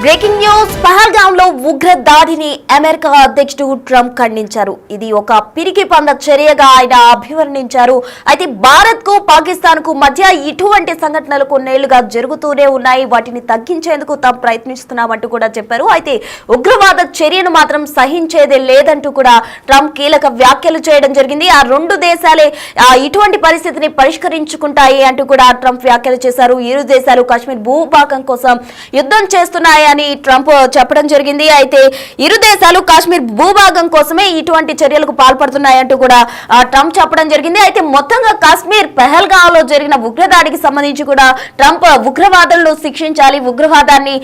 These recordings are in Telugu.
బ్రేకింగ్ న్యూస్, పహల్గామ్ లో ఉగ్ర దాడిని అమెరికా అధ్యక్షుడు ట్రంప్ ఖండించారు. ఇది ఒక పిరికి పంద చర్యగా ఆయన అభివర్ణించారు. అయితే భారత్ కు పాకిస్తాన్ కు మధ్య ఇటువంటి సంఘటనలు కొన్నేళ్లుగా జరుగుతూనే ఉన్నాయి. వాటిని తగ్గించేందుకు తాము ప్రయత్నిస్తున్నామంటూ కూడా చెప్పారు. అయితే ఉగ్రవాద చర్యను మాత్రం సహించేదే లేదంటూ కూడా ట్రంప్ కీలక వ్యాఖ్యలు చేయడం జరిగింది. ఆ రెండు దేశాలే ఇటువంటి పరిస్థితిని పరిష్కరించుకుంటాయి అంటూ కూడా ట్రంప్ వ్యాఖ్యలు చేశారు. ఇరు దేశాలు కాశ్మీర్ భూభాగం కోసం యుద్ధం చేస్తున్నాయి అని ట్రంప్ చెప్పడం జరిగింది. అయితే ఇరు దేశాలు కాశ్మీర్ భూభాగం కోసమే ఇటువంటి చర్యలకు పాల్పడుతున్నాయంటూ కూడా ట్రంప్ చెప్పడం జరిగింది. అయితే మొత్తంగా కాశ్మీర్ పహల్గామ్ లో జరిగిన ఉగ్రదాడికి సంబంధించి కూడా ట్రంప్ ఉగ్రవాదులను శిక్షించాలి, ఉగ్రవాదాన్ని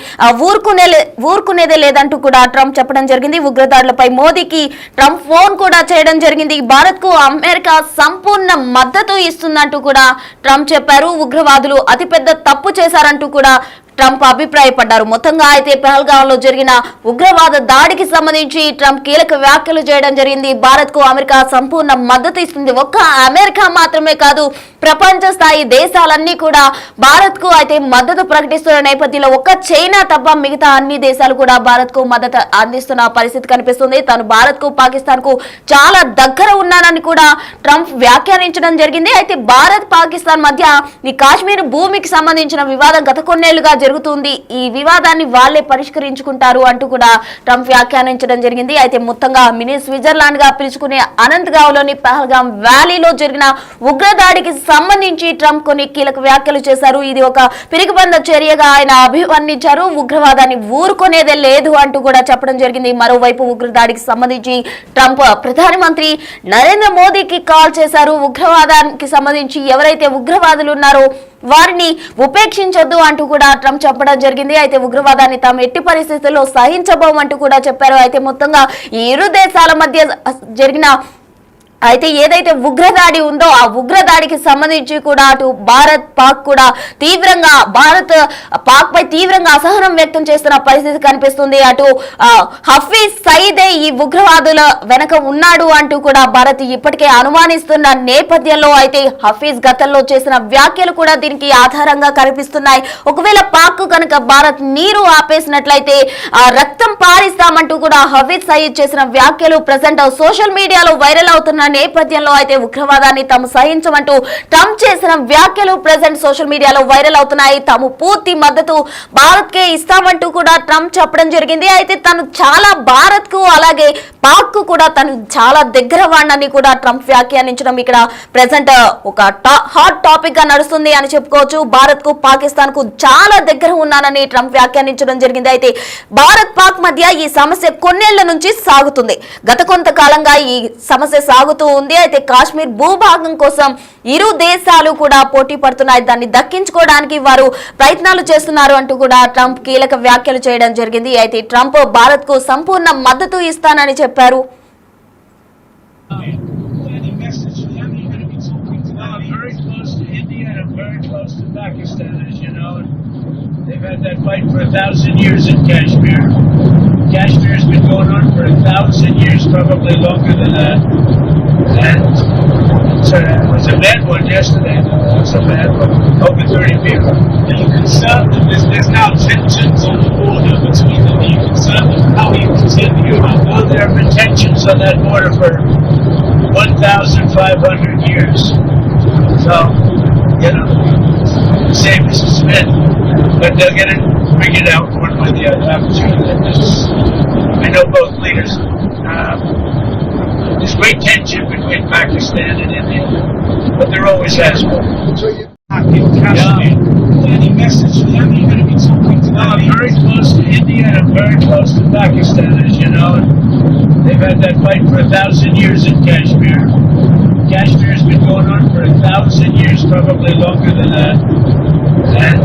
ఊరుకునేదే లేదంటూ కూడా ట్రంప్ చెప్పడం జరిగింది. ఉగ్రదాడులపై మోదీకి ట్రంప్ ఫోన్ కూడా చేయడం జరిగింది. భారత్ కు అమెరికా సంపూర్ణ మద్దతు ఇస్తుందంటూ కూడా ట్రంప్ చెప్పారు. ఉగ్రవాదులు అతిపెద్ద తప్పు చేశారంటూ కూడా ట్రంప్ అభిప్రాయపడ్డారు. మొత్తంగా అయితే పహల్గామ్ లో జరిగిన ఉగ్రవాద దాడికి సంబంధించి ట్రంప్ కీలక వ్యాఖ్యలు చేయడం జరిగింది. భారత్ కు అమెరికా సంపూర్ణ మద్దతు ఇస్తుంది. ఒక్క అమెరికా మాత్రమే కాదు, ప్రపంచ స్థాయి దేశాలన్నీ కూడా భారత్ కు అయితే మద్దతు ప్రకటిస్తున్న నేపథ్యంలో ఒక్క చైనా తప్ప మిగతా అన్ని దేశాలు కూడా భారత్ కు మద్దతు అందిస్తున్న పరిస్థితి కనిపిస్తుంది. తాను భారత్ కు పాకిస్తాన్ కు చాలా దగ్గర ఉన్నానని కూడా ట్రంప్ వ్యాఖ్యానించడం జరిగింది. అయితే భారత్ పాకిస్తాన్ మధ్య ఈ కాశ్మీర్ భూమికి సంబంధించిన వివాదం గత కొన్నేళ్లుగా జరుగుతుంది. ఈ వివాదాన్ని వాళ్లే పరిష్కరించుకుంటారు అంటూ కూడా ట్రంప్ వ్యాఖ్యానించడం జరిగింది. అయితే మొత్తంగా మినీ స్విట్జర్లాండ్ గా పిలుచుకునే అనంతగావ్ లోని పహల్గామ్ వ్యాలీలో జరిగిన ఉగ్రదాడికి సంబంధించి ట్రంప్ కొన్ని కీలక వ్యాఖ్యలు చేశారు. ఇది ఒక పిరికిబంద చర్యగా ఆయన అభివర్ణించారు. ఉగ్రవాదాన్ని ఊరుకునేదే లేదు అంటూ కూడా చెప్పడం జరిగింది. మరోవైపు ఉగ్రదాడికి సంబంధించి ట్రంప్ ప్రధానమంత్రి నరేంద్ర మోదీకి కాల్ చేశారు. ఉగ్రవాదానికి సంబంధించి ఎవరైతే ఉగ్రవాదులు ఉన్నారో వారిని ఉపేక్షించొద్దు అంటూ కూడా ట్రంప్ చెప్పడం జరిగింది. అయితే ఉగ్రవాదాన్ని తాము ఎట్టి పరిస్థితుల్లో సహించబోమంటూ కూడా చెప్పారు. అయితే మొత్తంగా ఈ ఇరు దేశాల మధ్య జరిగిన అయితే ఏదైతే ఉగ్రదాడి ఉందో ఆ ఉగ్రదాడికి సంబంధించి కూడా అటు భారత్ పాక్ కూడా తీవ్రంగా పాక్ పై తీవ్రంగా అసహనం వ్యక్తం చేస్తున్న పరిస్థితి కనిపిస్తుంది. అటు హఫీజ్ సయీదే ఈ ఉగ్రవాదుల వెనక ఉన్నాడు అంటూ కూడా భారత్ ఇప్పటికే అనుమానిస్తున్న నేపథ్యంలో అయితే హఫీజ్ గతంలో చేసిన వ్యాఖ్యలు కూడా దీనికి ఆధారంగా కనిపిస్తున్నాయి. ఒకవేళ పాక్ కనుక భారత్ నీరు ఆపేసినట్లయితే రక్తం పారిస్తామంటూ కూడా హఫీజ్ సయీద్ చేసిన వ్యాఖ్యలు ప్రజెంట్ సోషల్ మీడియాలో వైరల్ అవుతున్న నేపథ్యంలో అయితే ఉగ్రవాదాన్ని తాము సహించమంటూ ట్రంప్ చేసిన వ్యాఖ్యలు ప్రజెంట్ సోషల్ మీడియాలో వైరల్ అవుతున్నాయి. తాము పూర్తి మద్దతు భారత్ కే ఇస్తామంటూ కూడా ట్రంప్ చెప్పడం జరిగింది. అయితే తను చాలా భారత్ కు అలాగే పాక్ కు కూడా తను చాలా దగ్గర వాడినని కూడా ట్రంప్ వ్యాఖ్యానించడం ఇక్కడ ప్రజెంట్ ఒక హాట్ టాపిక్ గా నడుస్తుంది అని చెప్పుకోవచ్చు. భారత్ కు పాకిస్తాన్ కు చాలా దగ్గర ఉన్నానని ట్రంప్ వ్యాఖ్యానించడం జరిగింది. అయితే భారత్ పాక్ మధ్య ఈ సమస్య కొన్నేళ్ల నుంచి సాగుతుంది. గత కొంతకాలంగా ఈ సమస్య సాగుతూ ఉంది. అయితే కాశ్మీర్ భూభాగం కోసం ఇరు దేశాలు కూడా పోటీ పడుతున్నాయి. దాన్ని దక్కించుకోవడానికి వారు ప్రయత్నాలు చేస్తున్నారు అంటూ కూడా ట్రంప్ కీలక వ్యాఖ్యలు చేయడం జరిగింది. అయితే ట్రంప్ భారత్ కు సంపూర్ణ మద్దతు ఇస్తానని చెప్పారు. They've had that fight for 1,000 years in Kashmir. Kashmir has been going on for 1,000 years, probably longer than that. And it was a bad one yesterday. It was a bad one. Over 30 people. Are you concerned that there's now tensions on the border between them? Are you concerned that how you continue? Well, there have been tensions on that border for 1,500 years. So, say Mr. Smith, but they'll get it figured out one way or the other. I know both leaders. There's great tension between Pakistan and India, but there always has been. So you're not in Kashmir. Any message to them? You're going to be talking to them? Well, I'm very close to India and I'm very close to Pakistan, as you know. They've had that fight for 1,000 years in Kashmir. Kashmir has been going on for 1,000 years, probably longer than that. And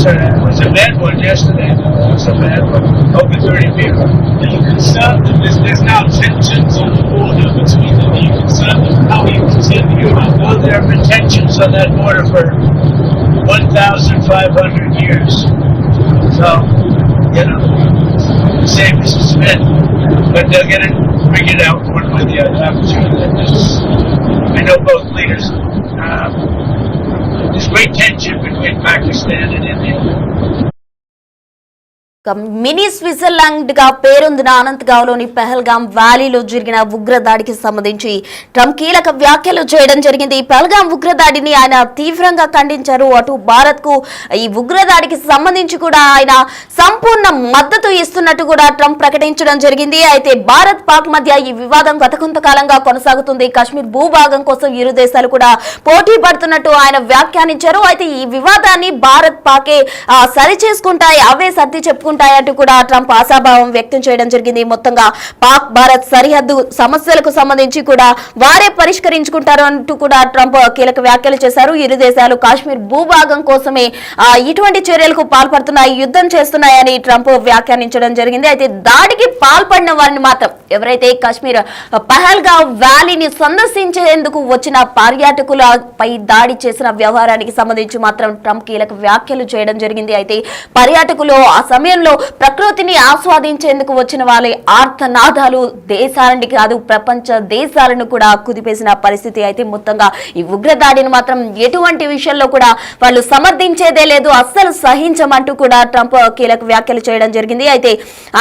it was a bad one yesterday. It was a bad one. Over 30 people. Are you concerned that there's now tensions on the border between them? Are you concerned that how you continue? Well, there have been tensions on that border for 1,500 years. So, say Mr. Smith, but they'll get it figured out one way or the other. I know both leaders. There's great tension between Pakistan and India. Mini Switzerland గా పేరొందిన అనంతగావ్లోని పెహల్గాం వ్యాలీలో జరిగిన ఉగ్రదాడికి సంబంధించి ట్రంప్ కీలక వ్యాఖ్యలు చేయడం జరిగింది. పెహల్గాం ఉగ్రదాడిని ఆయన తీవ్రంగా ఖండించారు. అటు భారత్ కు ఈ ఉగ్రదాడికి సంబంధించి కూడా ఆయన సంపూర్ణ మద్దతు ఇస్తున్నట్టు కూడా ట్రంప్ ప్రకటించడం జరిగింది. అయితే భారత్ పాక్ మధ్య ఈ వివాదం గత కొంతకాలంగా కొనసాగుతుంది. కాశ్మీర్ భూభాగం కోసం ఇరు దేశాలు కూడా పోటీ పడుతున్నట్టు ఆయన వ్యాఖ్యానించారు. అయితే ఈ వివాదాన్ని భారత్ పాకే సరి చేసుకుంటాయి, అవే సర్ది చెప్పుకుంటాయంటూ కూడా ట్రంప్ ఆశాభావం వ్యక్తం చేయడం జరిగింది. మొత్తంగా పాక్ భారత్ సరిహద్దు సమస్యలకు సంబంధించి కూడా వారే పరిష్కరించుకుంటారు అంటూ కూడా ట్రంప్ కీలక వ్యాఖ్యలు చేశారు. ఇరు దేశాలు కాశ్మీర్ భూభాగం కోసమే ఇటువంటి చర్యలకు పాల్పడుతున్నాయి, యుద్ధం చేస్తున్నాయని ట్రంప్ వ్యాఖ్యానించడం జరిగింది. అయితే దాడికి పాల్పడిన వారిని మాత్రం ఎవరైతే కాశ్మీర్ పహల్గావ్ వ్యాలీని సందర్శించేందుకు వచ్చిన పర్యాటకులపై దాడి చేసిన వ్యవహారానికి సంబంధించి మాత్రం ట్రంప్ కీలక వ్యాఖ్యలు చేయడం జరిగింది. అయితే పర్యాటకులు ఆ సమయంలో ప్రకృతిని ఆస్వాదించేందుకు వచ్చిన వాళ్ళ ఆర్తనాదాలు దేశాలని కాదు ప్రపంచ దేశాలను కూడా కుదిపేసిన పరిస్థితి. అయితే మొత్తంగా ఈ ఉగ్రదాడిని మాత్రం ఎటువంటి విషయంలో కూడా వాళ్ళు సమర్థించేదే లేదు, అస్సలు సహించమంటూ కూడా ట్రంప్ కీలక వ్యాఖ్యలు చేయడం జరిగింది. అయితే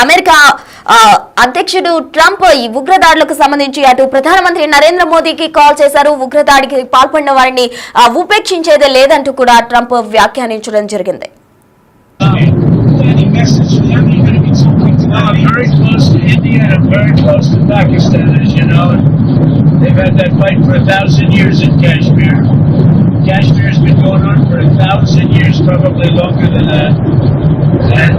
అమెరికా అధ్యక్షుడు ట్రంప్ ఈ ఉగ్రదాడులకు సంబంధించి అటు ప్రధానమంత్రి నరేంద్ర మోదీకి కాల్ చేశారు. ఉగ్రదాడికి పాల్పడిన వారిని ఉపేక్షించేదే లేదంటూ కూడా ట్రంప్ వ్యాఖ్యానించడం జరిగింది. Any message for them? You're going to be talking to them? I'm very close to India and I'm very close to Pakistan, as you know. They've had that fight for 1,000 years in Kashmir. Kashmir's been going on for 1,000 years, probably longer than that. And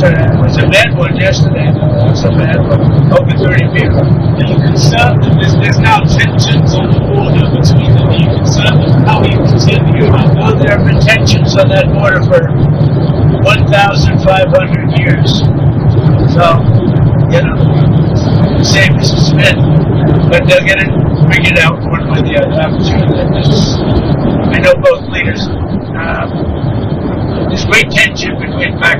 it was a bad one yesterday. It was a bad one. Over 30 people. Are you concerned that there's now tensions on the border between them? Are you concerned that how you continue? Well, there have been tensions on that border for 1,500 years. So, you know, same as it's been. But they'll get it figured out one way or the other. I'm sure that I know both leaders. There's great tension between Pakistan